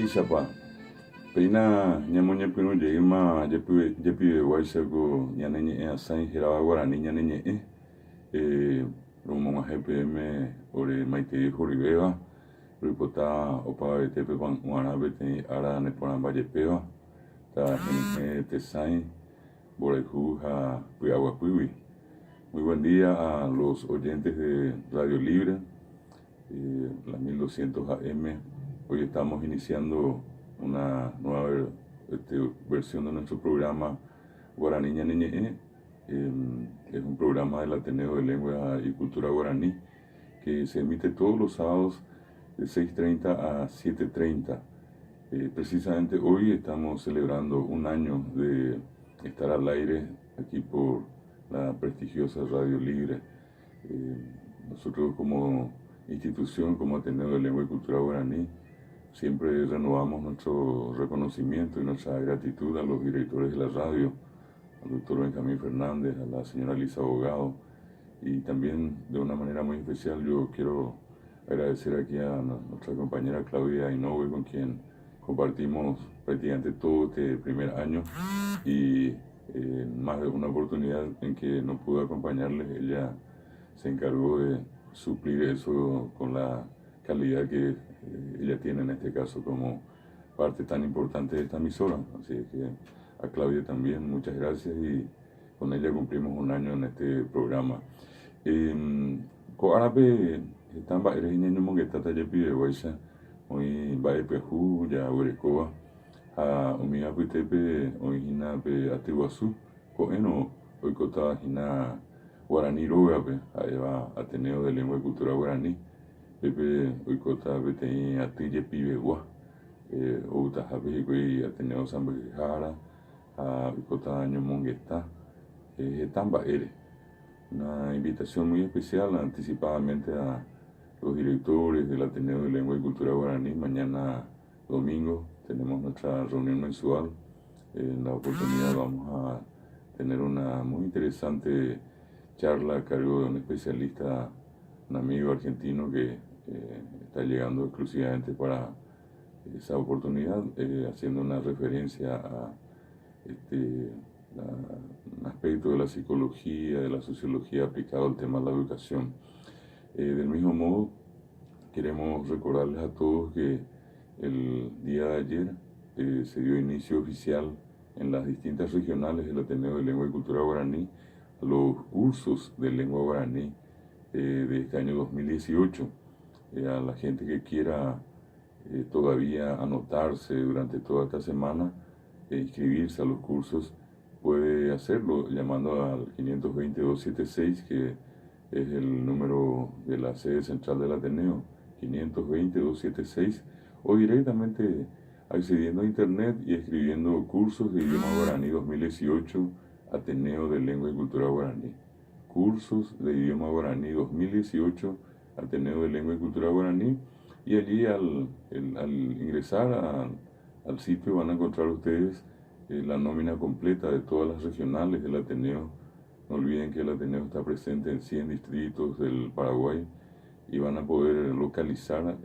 Chapa. Peina ñamoña pino yeima yepi waisego ñaneñe asain giraba guarani ñaneñe romo GPM ore maite joribeba ripota opa tepe guana bete ara nepona vallepeva ta tesain borejuja puyaguapiwi. Muy buen día a los oyentes de Radio Libre, la 1200 AM. Hoy estamos iniciando una nueva versión de nuestro programa Guaraní Ñaneñe. Es un programa del Ateneo de Lengua y Cultura Guaraní que se emite todos los sábados de 6:30 a 7:30. Precisamente hoy estamos celebrando un año de estar al aire aquí por la prestigiosa Radio Libre. Nosotros como institución, como Ateneo de Lengua y Cultura Guaraní, siempre renovamos nuestro reconocimiento y nuestra gratitud a los directores de la radio, al doctor Benjamín Fernández, a la señora Lisa Abogado, y también de una manera muy especial yo quiero agradecer aquí a nuestra compañera Claudia Inoue, con quien compartimos prácticamente todo este primer año, y más de una oportunidad en que no pudo acompañarles, ella se encargó de suplir eso con la calidad que ella tiene en este caso como parte tan importante de esta emisora. Así que a Claudia también muchas gracias, y con ella cumplimos un año en este programa. Coarape están eres niño mongueta tallepi de guaisa hoy va peju ya urecoa a umiga puitepe hoy hina pe atiguazú coeno hoy cota hina guaraní rogape ahí va Ateneo de Lengua y Cultura Guaraní pepe hoy cota betei atille pibegua outa jape y Ateneo San Bejara a hoy cota año mongueta tamba ere. Una invitación muy especial anticipadamente a los directores del Ateneo de Lengua y Cultura Guaraní. Mañana domingo tenemos nuestra reunión mensual. En la oportunidad vamos a tener una muy interesante charla a cargo de un especialista, un amigo argentino que está llegando exclusivamente para esa oportunidad, haciendo una referencia a un aspecto de la psicología, de la sociología aplicado al tema de la educación. Del mismo modo, queremos recordarles a todos que el día de ayer se dio inicio oficial en las distintas regionales del Ateneo de Lengua y Cultura Guaraní a los cursos de lengua guaraní de este año 2018. A la gente que quiera todavía anotarse durante toda esta semana e inscribirse a los cursos, puede hacerlo llamando al 520-276, que es el número de la sede central del Ateneo, 520-276, o directamente accediendo a internet y escribiendo cursos de idioma guaraní 2018, Ateneo de Lengua y Cultura Guaraní. Cursos de idioma guaraní 2018, Ateneo de Lengua y Cultura Guaraní, y allí al ingresar al sitio van a encontrar ustedes la nómina completa de todas las regionales del Ateneo. No olviden que el Ateneo está presente en 100 distritos del Paraguay, y van a poder localizar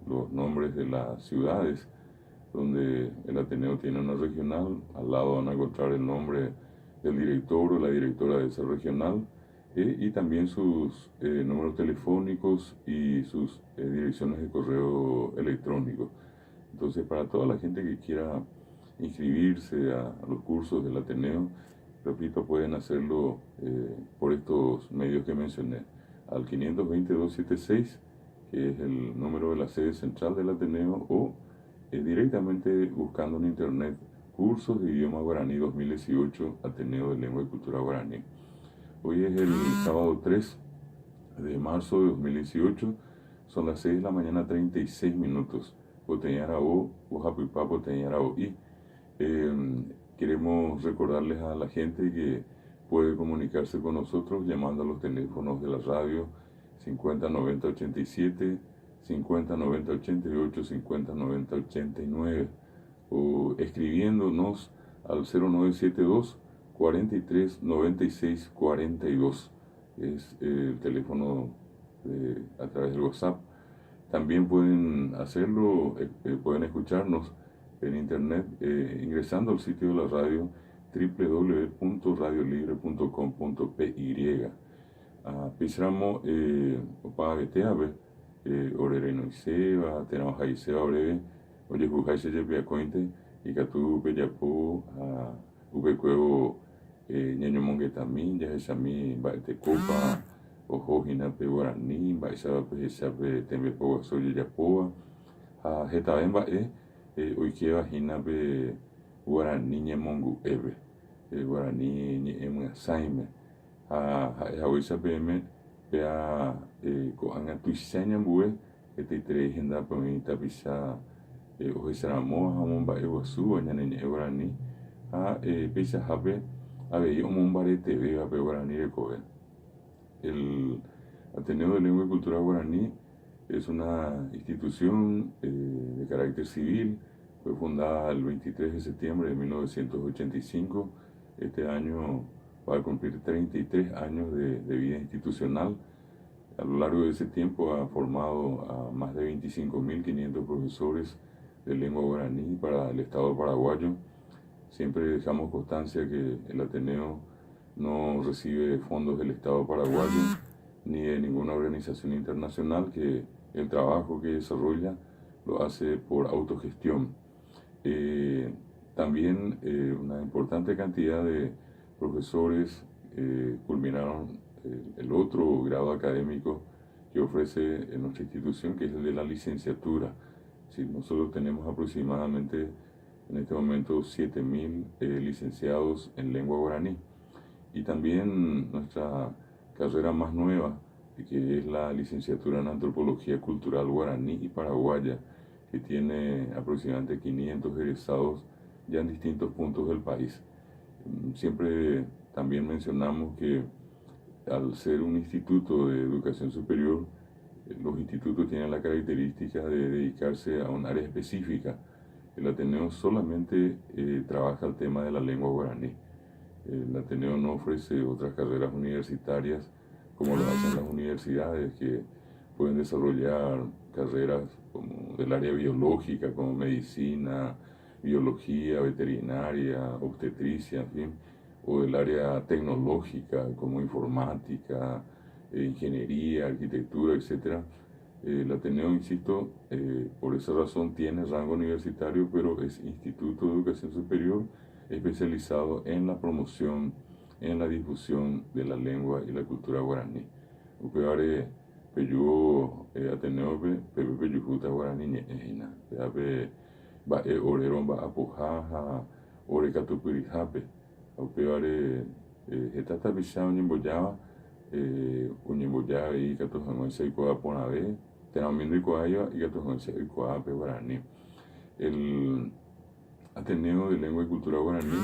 los nombres de las ciudades donde el Ateneo tiene una regional. Al lado van a encontrar el nombre del director o la directora de esa regional, y también sus números telefónicos y sus direcciones de correo electrónico. Entonces, para toda la gente que quiera inscribirse a los cursos del Ateneo, repito, pueden hacerlo por estos medios que mencioné, al 520-276, que es el número de la sede central del Ateneo, o directamente buscando en internet cursos de idioma guaraní 2018, Ateneo de Lengua y Cultura Guaraní. Hoy es el sábado 3 de marzo de 2018, son las 6 de la mañana 36 minutos. Boteñarao, Oaxaca, Boteñarao, y queremos recordarles a la gente que puede comunicarse con nosotros llamando a los teléfonos de la radio 509087, 509088, 509089, o escribiéndonos al 0972 43 96 42. Es el teléfono a través del WhatsApp. También pueden hacerlo, pueden escucharnos en internet ingresando al sitio de la radio www.radiolibre.com.py. Pisramo opa beteabe orereno iseba tenamos ahí seba breve oye jujai se lleve cointe y que tú bellapo a ubecuevo ñaño mongue también ya es a mí te copa ojo hina pe guaraní va esa pe sabe tembe po soy ya poa a jeta bemba hoy que va hina pe guaraní ñamongu ebe guaraní ñe saime a hoisa PM pea ko anga tuisanya bue te tre henda pa mi tapisa o seramo hamon ba ewasu anyane ne guarani pesa habe ave yo mon bare TV a guarani de Kobe. El Ateneo de Lengua y Cultura Guaraní es una institución de carácter civil. Fue fundada el 23 de septiembre de 1985. Este año va a cumplir 33 años de vida institucional. A lo largo de ese tiempo ha formado a más de 25.500 profesores de lengua guaraní para el Estado paraguayo. Siempre dejamos constancia que el Ateneo no recibe fondos del Estado paraguayo ni de ninguna organización internacional, que el trabajo que desarrolla lo hace por autogestión. También una importante cantidad de profesores culminaron el otro grado académico que ofrece en nuestra institución, que es el de la licenciatura. Sí, nosotros tenemos aproximadamente en este momento 7.000 licenciados en lengua guaraní. Y también nuestra carrera más nueva, que es la licenciatura en Antropología Cultural Guaraní y Paraguaya, que tiene aproximadamente 500 egresados ya en distintos puntos del país. Siempre también mencionamos que al ser un instituto de educación superior, los institutos tienen la característica de dedicarse a un área específica. El Ateneo solamente trabaja el tema de la lengua guaraní. El Ateneo no ofrece otras carreras universitarias como lo hacen las universidades, que pueden desarrollar carreras como del área biológica, como medicina, biología, veterinaria, obstetricia, en fin, o del área tecnológica como informática, ingeniería, arquitectura, etc. El Ateneo, insisto, por esa razón tiene rango universitario, pero es Instituto de Educación Superior especializado en la promoción, en la difusión de la lengua y la cultura guaraní. Upeare peyu Ateneo pepe peyujuta guaraní ñe'ẽhína, peape mba'e orérõ mba'apoha ore katupyryhápe. Upeare heta tapicha oñembojáva oñembojáve ikatu hag̃uáicha oikuaa porãve térãmi ndoikuaáiva ikatu hag̃uáicha oikuaa pe guaraní. El Ateneo de Lengua y Cultura Guaraní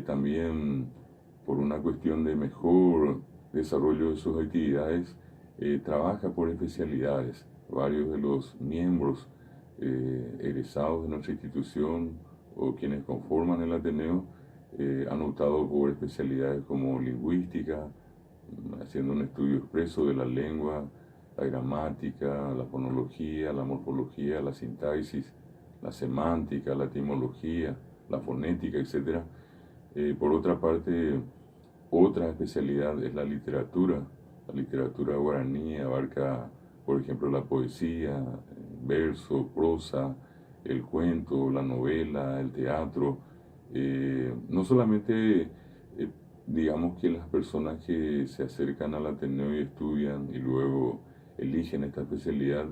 también, por una cuestión de mejor desarrollo de sus actividades, trabaja por especialidades. Varios de los miembros egresados de nuestra institución o quienes conforman el Ateneo han optado por especialidades como lingüística, haciendo un estudio expreso de la lengua, la gramática, la fonología, la morfología, la sintaxis, la semántica, la etimología, la fonética, etc. Por otra parte, otra especialidad es la literatura. La literatura guaraní abarca, por ejemplo, la poesía, verso, prosa, el cuento, la novela, el teatro. No solamente digamos que las personas que se acercan al Ateneo y estudian y luego eligen esta especialidad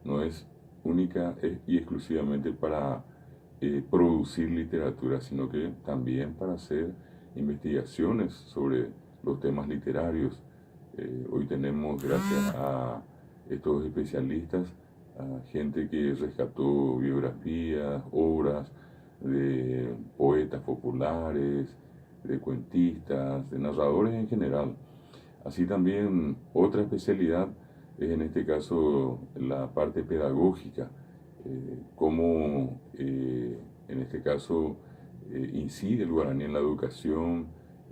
no es única y exclusivamente para producir literatura, sino que también para hacer investigaciones sobre los temas literarios. Hoy tenemos, gracias a estos especialistas, a gente que rescató biografías, obras de poetas populares, de cuentistas, de narradores en general. Así también otra especialidad es en este caso la parte pedagógica, cómo en este caso incide el guaraní en la educación,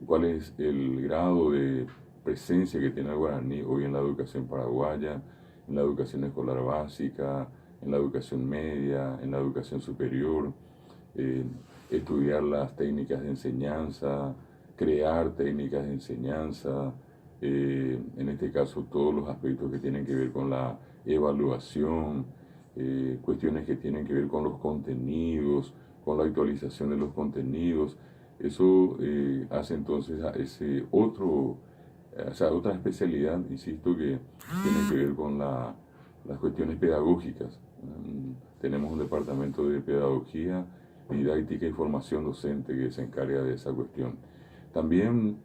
cuál es el grado de presencia que tiene el guaraní hoy en la educación paraguaya, en la educación escolar básica, en la educación media, en la educación superior, eh, estudiar las técnicas de enseñanza, crear técnicas de enseñanza, en este caso todos los aspectos que tienen que ver con la evaluación, cuestiones que tienen que ver con los contenidos, con la actualización de los contenidos. Eso hace entonces a ese otro, o sea, otra especialidad, insisto, que tiene que ver con las cuestiones pedagógicas. Tenemos un departamento de pedagogía, didáctica y formación docente que se encarga de esa cuestión. También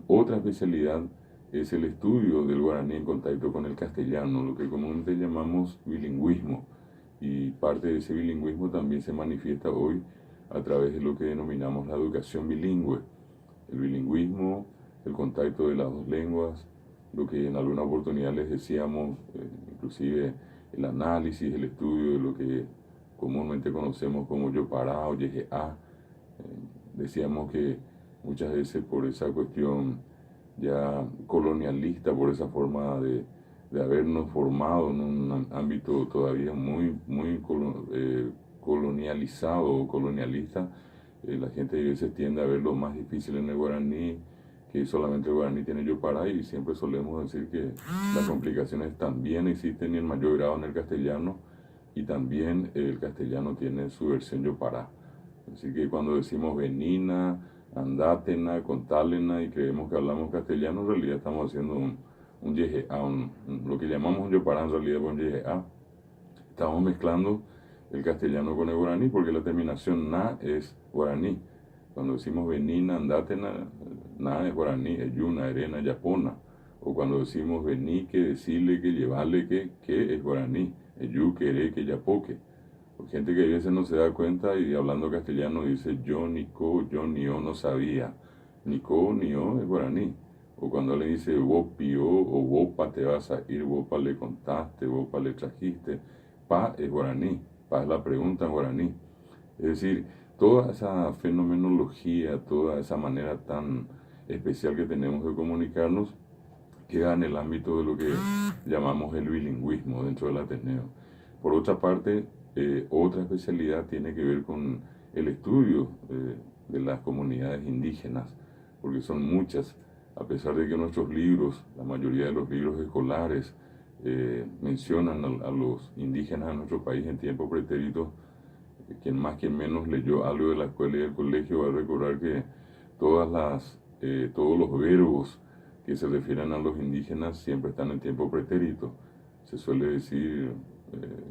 otra especialidad es el estudio del guaraní en contacto con el castellano, lo que comúnmente llamamos bilingüismo. Y parte de ese bilingüismo también se manifiesta hoy a través de lo que denominamos la educación bilingüe. El bilingüismo, el contacto de las dos lenguas, lo que en alguna oportunidad les decíamos, inclusive el análisis, el estudio de lo que comúnmente conocemos como Yopará o Yejeá. Decíamos que muchas veces por esa cuestión ya colonialista, por esa forma de habernos formado en un ámbito todavía muy colonializado o colonialista, la gente a veces tiende a ver lo más difícil en el guaraní, que solamente el guaraní tiene Yopará, y siempre solemos decir que las complicaciones también existen y en mayor grado en el castellano, y también el castellano tiene su versión Yopará. Así que cuando decimos venina, andátena, contálena y creemos que hablamos castellano, en realidad estamos haciendo un yejeá, lo que llamamos un Yopará en realidad es un yejeá. Estamos mezclando el castellano con el guaraní porque la terminación na es guaraní. Cuando decimos venina, andátena, na es guaraní, es yuna, arena, yapona. O cuando decimos vení, que decirle, que llevarle, que es guaraní, es yu, queré, que yapoque. Gente que a veces no se da cuenta y hablando castellano dice yo, ni co, yo, ni o, no sabía. Ni co, ni o es guaraní. O cuando le dice wopio o wopa te vas a ir, wopa le contaste, wopa le trajiste. Pa es guaraní, pa es la pregunta en guaraní. Es decir, toda esa fenomenología, toda esa manera tan especial que tenemos de comunicarnos queda en el ámbito de lo que llamamos el bilingüismo dentro del Ateneo. Por otra parte, otra especialidad tiene que ver con el estudio de las comunidades indígenas, porque son muchas, a pesar de que nuestros libros, la mayoría de los libros escolares, mencionan a los indígenas de nuestro país en tiempo pretérito. Quien más, quien menos leyó algo de la escuela y del colegio va a recordar que todos los verbos que se refieren a los indígenas siempre están en tiempo pretérito. Se suele decir,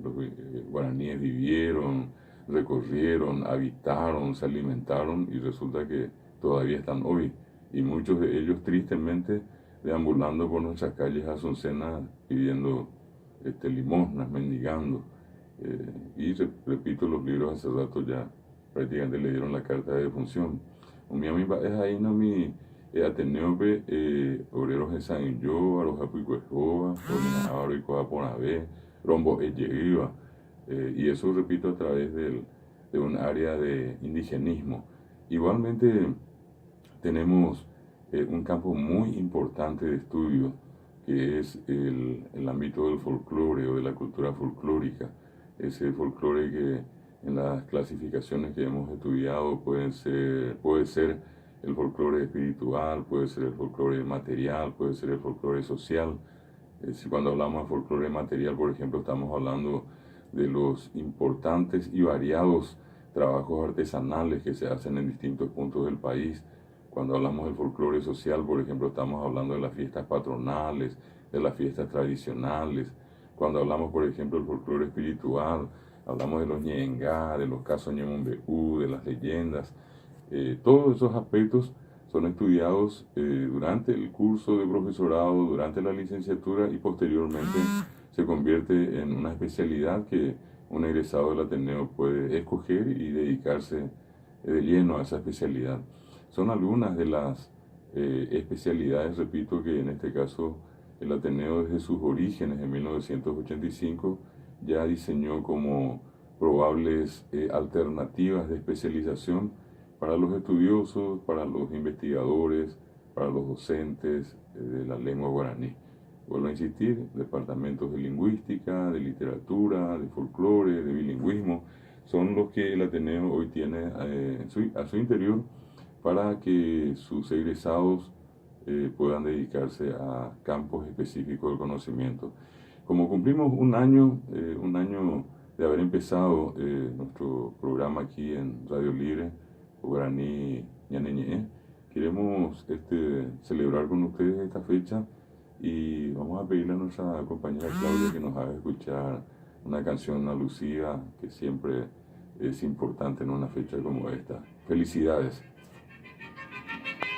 los guaraníes vivieron, recorrieron, habitaron, se alimentaron, y resulta que todavía están hoy. Y muchos de ellos tristemente deambulando por nuestras calles asuncenas pidiendo limosnas, mendigando. Y repito, los libros hace rato ya prácticamente le dieron la carta de defunción. Mi amiga es ahí, no mi Ateneo, obreros de San Yo, Arojapo y Cuejoa, Orina y Coa Ponabé, Rombo Eyeviva. Y eso, repito, a través de un área de indigenismo. Igualmente tenemos un campo muy importante de estudio, que es el ámbito del folclore o de la cultura folclórica. Ese folclore que en las clasificaciones que hemos estudiado puede ser el folclore espiritual, puede ser el folclore material, puede ser el folclore social. Cuando hablamos de folclore material, por ejemplo, estamos hablando de los importantes y variados trabajos artesanales que se hacen en distintos puntos del país. Cuando hablamos del folclore social, por ejemplo, estamos hablando de las fiestas patronales, de las fiestas tradicionales. Cuando hablamos, por ejemplo, del folclore espiritual, hablamos de los ñengá, de los casos ñemombeú, de las leyendas. Todos esos aspectos son estudiados durante el curso de profesorado, durante la licenciatura, y posteriormente se convierte en una especialidad que un egresado del Ateneo puede escoger y dedicarse de lleno a esa especialidad. Son algunas de las especialidades, repito, que en este caso el Ateneo desde sus orígenes en 1985 ya diseñó como probables alternativas de especialización para los estudiosos, para los investigadores, para los docentes de la lengua guaraní. vuelvo a insistir, departamentos de lingüística, de literatura, de folclore, de bilingüismo, son los que el Ateneo hoy tiene a su interior para que sus egresados puedan dedicarse a campos específicos del conocimiento. Como cumplimos un año de haber empezado nuestro programa aquí en Radio Libre, Guaraní Ñaneñe, queremos celebrar con ustedes esta fecha y vamos a pedirle a nuestra compañera Claudia que nos haga escuchar una canción alusiva que siempre es importante en una fecha como esta. Felicidades.